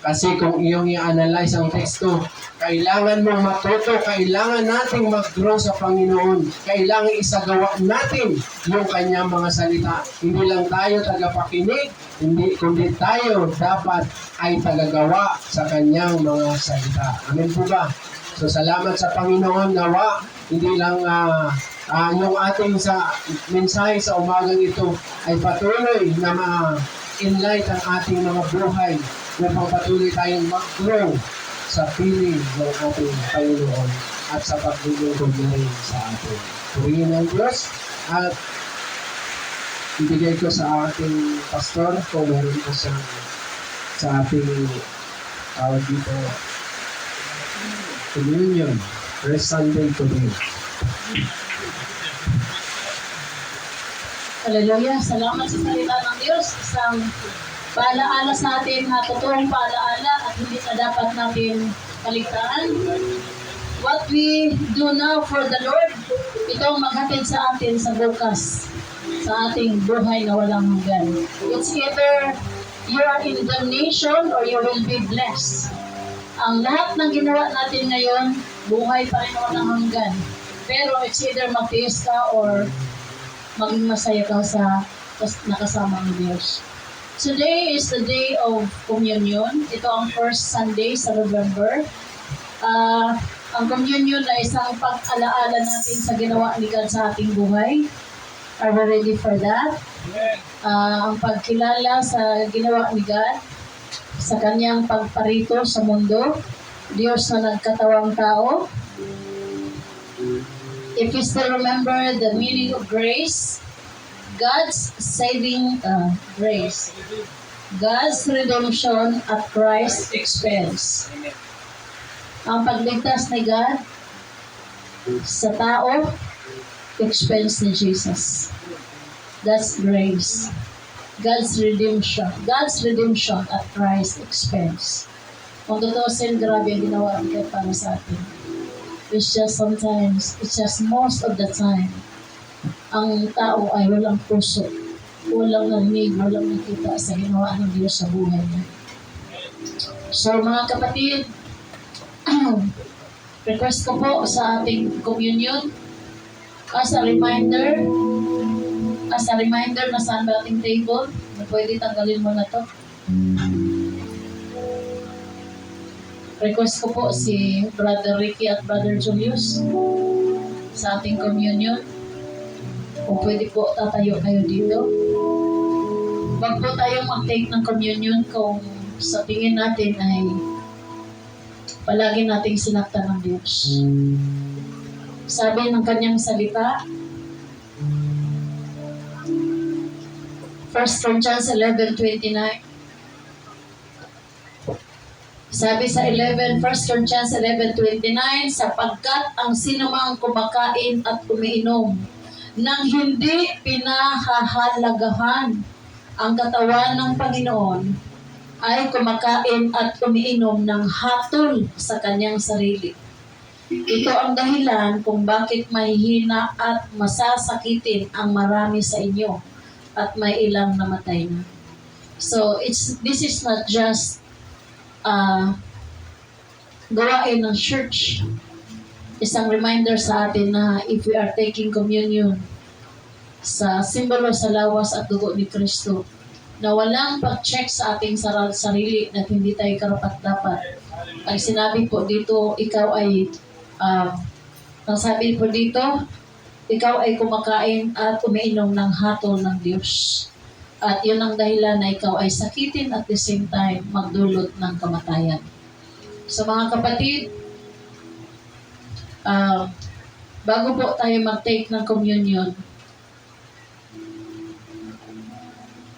Kasi kung iyong i-analyze ang teksto, kailangan mong matuto, kailangan nating mag-grow sa Panginoon, kailangan isagawa natin yung kanyang mga salita. Hindi lang tayo tagapakinig, kundi tayo dapat ay tagagawa sa kanyang mga salita. Amen po ba? So salamat sa Panginoon, nawa, hindi lang yung ating sa mensahe sa umagang ito ay patuloy na ma-enlight ang ating mga buhay upang patuloy tayong mag-grow sa piling ng ating Panginoon at sa paglilingkod niya sa atin. Purihin ng Diyos at ibigay ko sa ating pastor kung meron po sa ating tawag dito communion, first Sunday today. Hallelujah. Salamat sa salita ng Diyos. Isang paalaala sa atin, totoong paalaala at hindi na dapat natin kaligtaan. What we do now for the Lord, ito ang maghatid sa atin sa bukas, sa ating buhay na walang hanggan. It's either you are in damnation or you will be blessed. Ang lahat ng ginawa natin ngayon, buhay pa rin walang hanggan. Pero it's either mag-tiis ka or maging masaya ka sa nakasama ng Diyos. Today is the day of communion. Ito ang first Sunday sa November. Ang communion ay isang pag-alaala natin sa ginawa ni God sa ating buhay. Are we ready for that? Ang pagkilala sa ginawa ni God, sa kanyang pagparito sa mundo, Diyos na nagkatawang tao. If you still remember the meaning of grace, God's saving grace. God's redemption at Christ's expense. Ang pagligtas ni God sa tao, expense ni Jesus. That's grace. God's redemption at Christ's expense. Kung tutusin, grabe ang ginawa ni God para sa atin. It's just most of the time, ang tao ay walang puso, walang narinig, walang nakita sa ginawa ng Diyos sa buhay niya. So mga kapatid, request ko po sa ating communion as a reminder As a reminder, nasaan ba ating table? Na pwede tanggalin mo na to. Request ko po si Brother Ricky at Brother Julius sa ating communion. Kung pwede po, tatayo kayo dito. Wag po tayong mag-take ng communion kung sa tingin natin ay palagi nating sinaktan ng Diyos. Sabi ng kanyang salita, 1 Corinthians 11:29. Sabi sa 1 Corinthians 11:29, sapagkat ang sinumang kumakain at umiinom nang hindi pinahahalagahan ang katawan ng Panginoon ay kumakain at umiinom ng hatol sa kanyang sarili. Ito ang dahilan kung bakit mahihina at masasakitin ang marami sa inyo at may ilang namatay na. So, this is not just gawain ng church. Isang reminder sa atin na if we are taking communion sa simbolo sa lawas at dugo ni Kristo, na walang pag-check sa ating sarili na hindi tayo karapat-dapat. Ang sinabi po dito, ikaw ay nasabi po dito, ikaw ay kumakain at umiinom ng hatol ng Diyos. At yun ang dahilan na ikaw ay sakitin at the same time magdulot ng kamatayan. So mga kapatid, bago po tayo mag-take ng communion,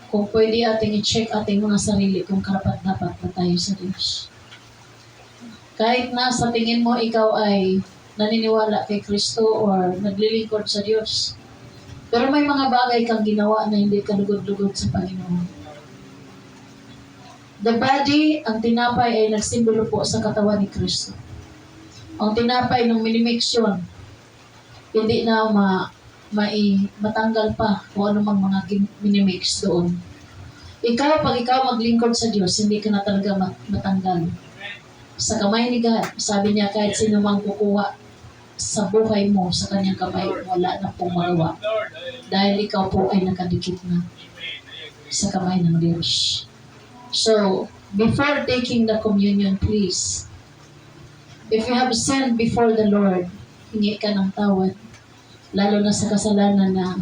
kung pwede ating i-check ating mga sarili kung karapat-dapat na tayo sa Diyos. Kahit na sa tingin mo ikaw ay naniniwala kay Kristo or naglilingkod sa Diyos, pero may mga bagay kang ginawa na hindi ka lugod-lugod sa Panginoon. The body, ang tinapay ay nagsimbolo po sa katawan ni Kristo. Ang tinapay nung minimix yun, hindi na matanggal pa kung anumang mga minimix doon. Pag ikaw maglingkod sa Diyos, hindi ka na talaga matanggal. Sa kamay ni God, sabi niya kahit sino mang kukuha sa buhay mo, sa kanyang kamay, wala na pong magawa. Dahil ikaw po ay nakadikit na sa kamay ng Diyos. So, before taking the communion, please, if you have sinned before the Lord, hingi ka ng tawad. Lalo na sa kasalanan na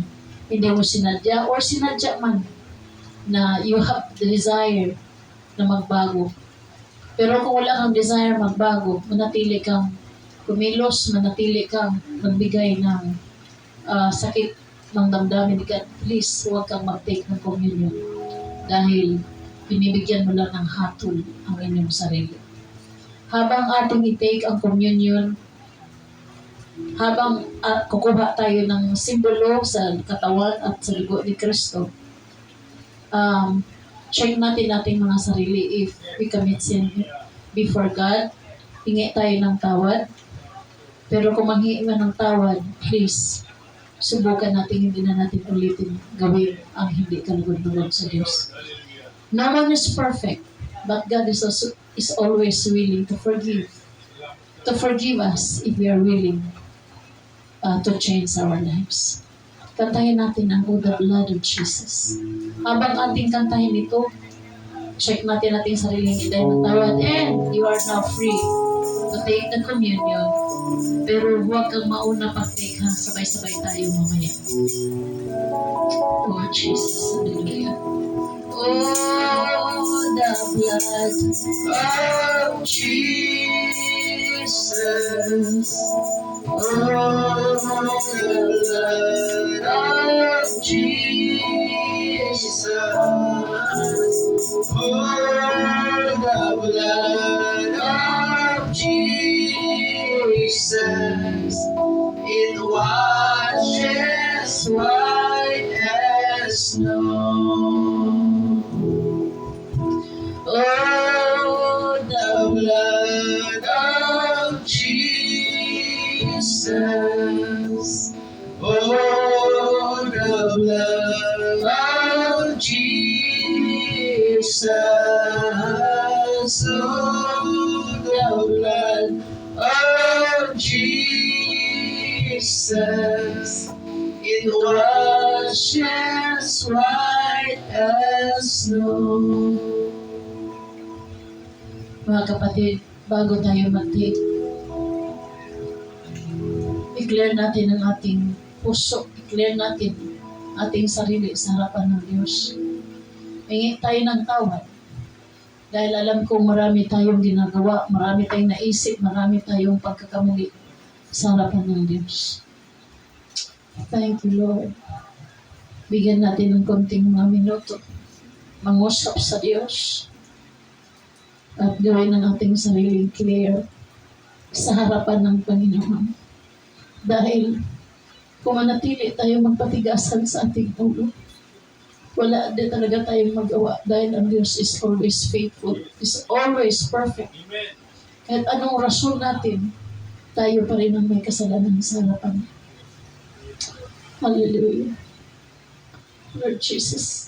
hindi mo sinadya or sinadya man na you have the desire na magbago. Pero kung wala kang desire magbago, manatili kang kumilos, manatili kang magbigay ng sakit ng damdamin ni God, please huwag kang mag-take ng communion dahil binibigyan mo lang ng hatol ang inyong sarili. Habang ating i-take ang communion, habang kukuha tayo ng simbolo sa katawan at sa dugo ni Kristo, check natin ating mga sarili if we commit sin before God. Hingi tayo ng tawad. Pero kung manghingi man ng tawad, please, subukan natin hindi na natin ulitin gawin ang hindi kalugod-lugod sa Diyos. No one is perfect, but God is always willing to forgive us if we are willing to change our lives. Kantahin natin ang Oh, the Blood of Jesus. Habang ating kantahin ito, check natin ating sariling hindi ng tawad, and you are now free to take the communion. Pero huwag kang mauna pag-take ha, sabay-sabay tayo mamaya. Oh Jesus, hallelujah. Oh, the blood of Jesus. Oh, the blood of Jesus. Oh, the blood of Jesus. It washes white as snow. Oh, the blood of Jesus. Oh, the blood of Jesus. Oh, the blood of Jesus. It washes washes white as snow. Mga kapatid, bago tayo mag-take, i-clear natin ang ating puso, i-clear natin ating sarili sa harapan ng Diyos. Hingi tayo ng tawad. Dahil alam kong marami tayong ginagawa, marami tayong naisip, marami tayong pagkakamuli sa harapan ng Diyos. Thank you, Lord. Bigyan natin ng konting mga minuto. Mangusap sa Diyos. At gawin ang ating sariling clear sa harapan ng Panginoon. Dahil kung manatili tayo magpatigasan sa ating ulo, wala din talaga tayong magawa dahil ang Diyos is always faithful, is always perfect. Amen. Kahit anong rason natin, tayo pa rin ang may kasalanan sa harapan. Hallelujah. Lord Jesus,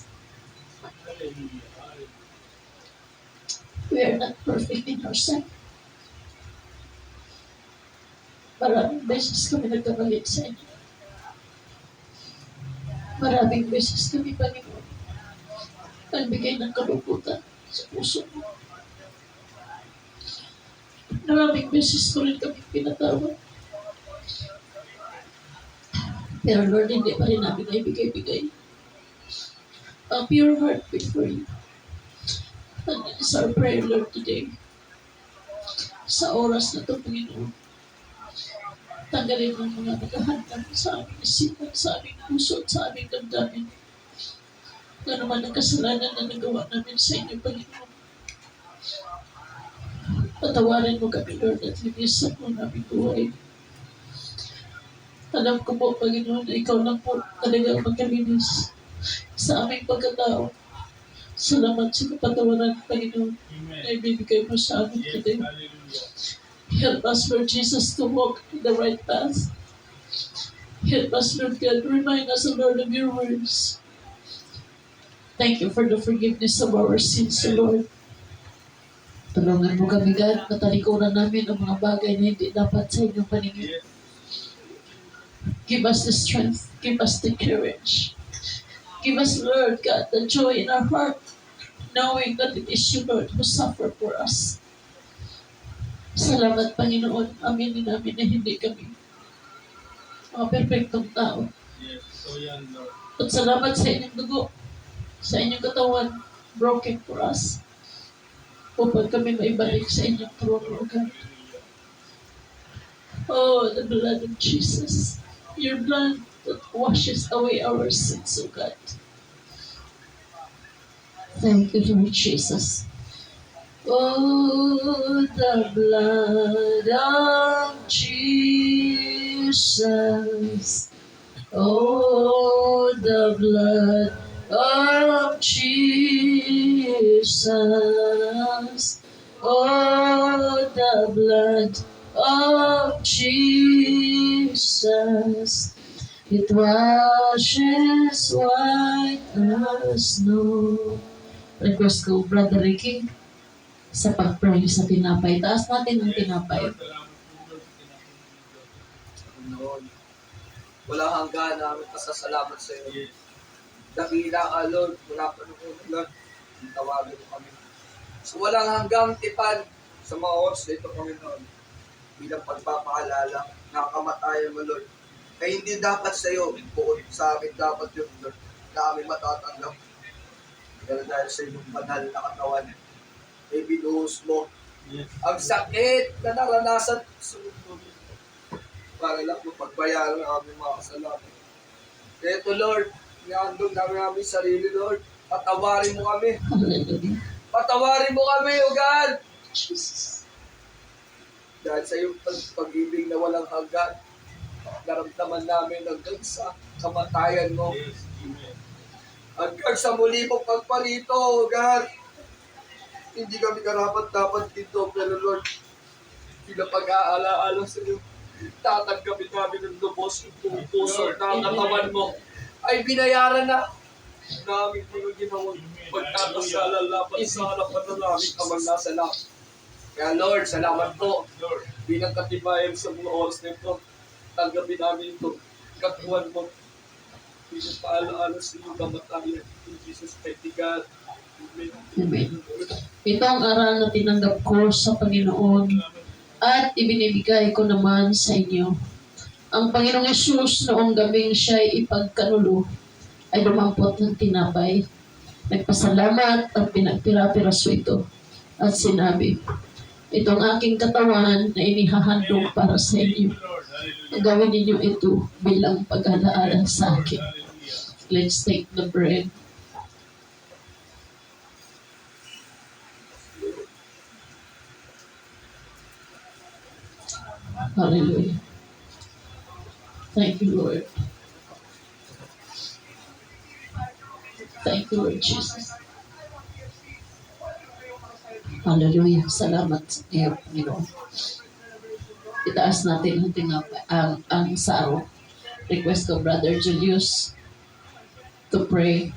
we are not perfect in ourselves. Maraming beses kami nagkamalit sa inyo. Maraming beses kami, Panginoon, nagbigay ng kalungkutan sa puso mo. Maraming beses ko rin kami pinatawad. Pero Lord, hindi pa rin namin naibigay-bigay a pure heart before you. And that is our prayer, Lord, today. Sa oras na ito, Panginoon, tanggalin mo mga naghahandang sa aming isipan, sa aming puso, at sa aming damdamin. Na naman ang kasalanan na nagawa namin sa inyo, Panginoon. Patawarin mo kami, Lord, at linisan mo namin buhay. Alam ko po, Panginoon, na ikaw lang po talaga magkalinis sa aming pagkatao. Salamat sa kapatawaran, Panginoon, na ibibigay mo sa amin today. Help us, Lord Jesus, to walk in the right path. Help us, Lord God, remind us, Lord, of your words. Thank you for the forgiveness of our sins, Lord. Tulungan mo kami, God, na talikuran namin ang mga bagay na hindi dapat sa inyong paningin. Give us the strength. Give us the courage. Give us, Lord God, the joy in our heart, knowing that it is you, Lord, who suffer for us. Salamat, Panginoon. Aminin namin na hindi kami mga perfectong tao. At salamat sa inyong dugo, sa inyong katawan, broken for us, upang kami maibalik sa inyong throne, O God. Oh, the blood of Jesus. Your blood that washes away our sins, O God. Thank you, Lord Jesus. Oh, the blood of Jesus. Oh, the blood of Jesus. Oh, the blood of Jesus. It washes white as snow. Request ko, Brother Ricky, sa pag-pray sa tinapay. Taas natin ang tinapay. Noon, wala hanggan namin pasasalamat sa iyo. Dakila ka, Lord, wala pa noon, Lord, tawagan mo kami. So walang hanggang tipan sa mga oras na ito, Panginoon, bilang pagpapaalala, nakamatayan mo, Lord. Kaya hindi dapat sa iyo, bukod sa amin dapat yun, Lord, na kami matatanggap. Pero dahil sa iyong banal na katawan, ay binuhos mo. Ang sakit na naranasan sa mundo para lang mapagbayaran ang aming mga kasalanan. Kaya ito, Lord, inaandog namin ang aming sarili, Lord. Patawarin mo kami. Hallelujah. Patawarin mo kami, O God. Jesus. Dahil sa iyong pag-ibig na walang hanggan, naramdaman namin hanggang sa kamatayan mo. Hanggang sa muli mong pagparito, O God. Hindi kami karapat-dapat dito, pero Lord, bilang pag-aalaala sa iyo, tatanggapin namin ng lubos yung buong puso na katawan mo ay binayaran na namin yung ginawang pagtatasala laban sa harapan ng aming amang nasa langit. Kaya Lord, salamat po bilang katibayan sa mga oras na ito. Tanggapin namin ito, katawan mo. Paalaala sa iyong kamatayan. In Jesus' mighty God. Amen. Amen. Ito ang aral na tinanggap ko sa Panginoon at ibinibigay ko naman sa inyo. Ang Panginoong Yesus noong gabing siya'y ipagkanulo ay lumampot ng tinapay. Nagpasalamat at pinagpira-piraso ito at sinabi, ito ang aking katawan na inihahandog para sa inyo. Gawin ninyo ito bilang pag-alaala sa akin. Let's take the bread. Hallelujah. Thank you, Lord. Thank you, Lord Jesus. Hallelujah. Salamat sa iyo, Panginoon. Itaas natin ang saro. Request ko, Brother Julius, to pray.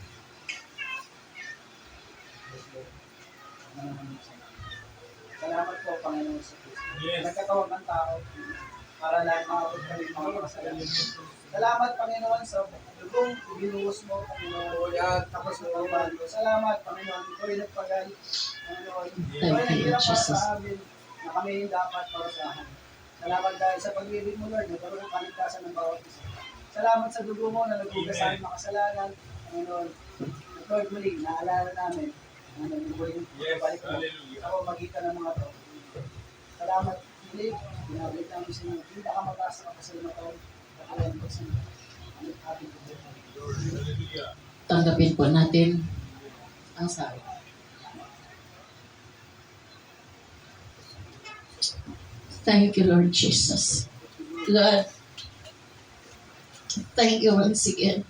Salamat po, Panginoon sa Kristo. Nagkatawag ng tao para lang makapag kami mga kasalanan. Salamat, Panginoon, sa dugong binuhos mo, Panginoon, at tapos ng pagbago. Salamat, Panginoon, ito rin nagpagal, Panginoon. Ito rin naghirap para sa amin na kami yung dapat para sa akin. Salamat dahil sa pag-ibig mo, Lord, nagkaroon ng kaligtasan ng bawat isa. Salamat sa dugo mo na nagbugas sa aming makasalanan, Panginoon. Lord, muli, naalala namin na nagbubuhay yung balik mo sa pamagitan ng mga to. Salamat, muli, binabalik namin sa inyo. Hindi ka mataas na kapasalamatan. Alam ko sa inyo. Ang ating pagbubuhay. Tanggapin po natin ang saro. Thank you, Lord Jesus. God, thank you once again.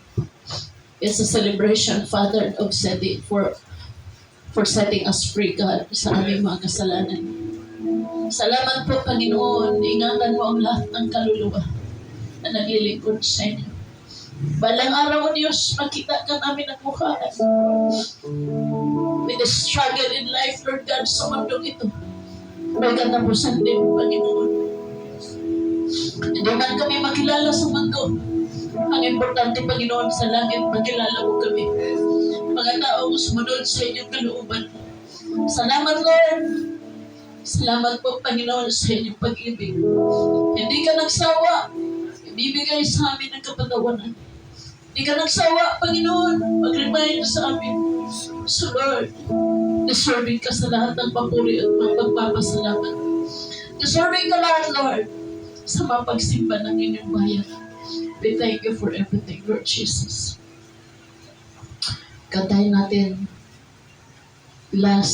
It's a celebration, Father, of setting for setting us free, God, sa aming mga kasalanan. Salamat po, Panginoon. Ingatan mo ang lahat ng kaluluwa na naglilingkod sa inyo. Balang araw, Diyos, makita ka namin ang mukha. With the struggle in life, Lord God, sa mundong ito. May katapusan din, Panginoon. Hindi man kami makilala sa mundo. Ang importante, Panginoon, sa langit, makilala mo kami. Mga taong sumunod sa inyong kalooban. Salamat, Lord. Salamat po, Panginoon, sa inyong pag-ibig. Hindi ka nagsawa. Ibibigay sa amin ang kapatawanan. Hindi ka nagsawa, Panginoon. Mag-remind sa amin. So, Lord, deserving ka sa lahat ng papuri at pagpapasalamat. Deserving ka lahat, Lord, sa mapagsimba ng inyong bayan. We thank you for everything, Lord Jesus. Kantahin natin last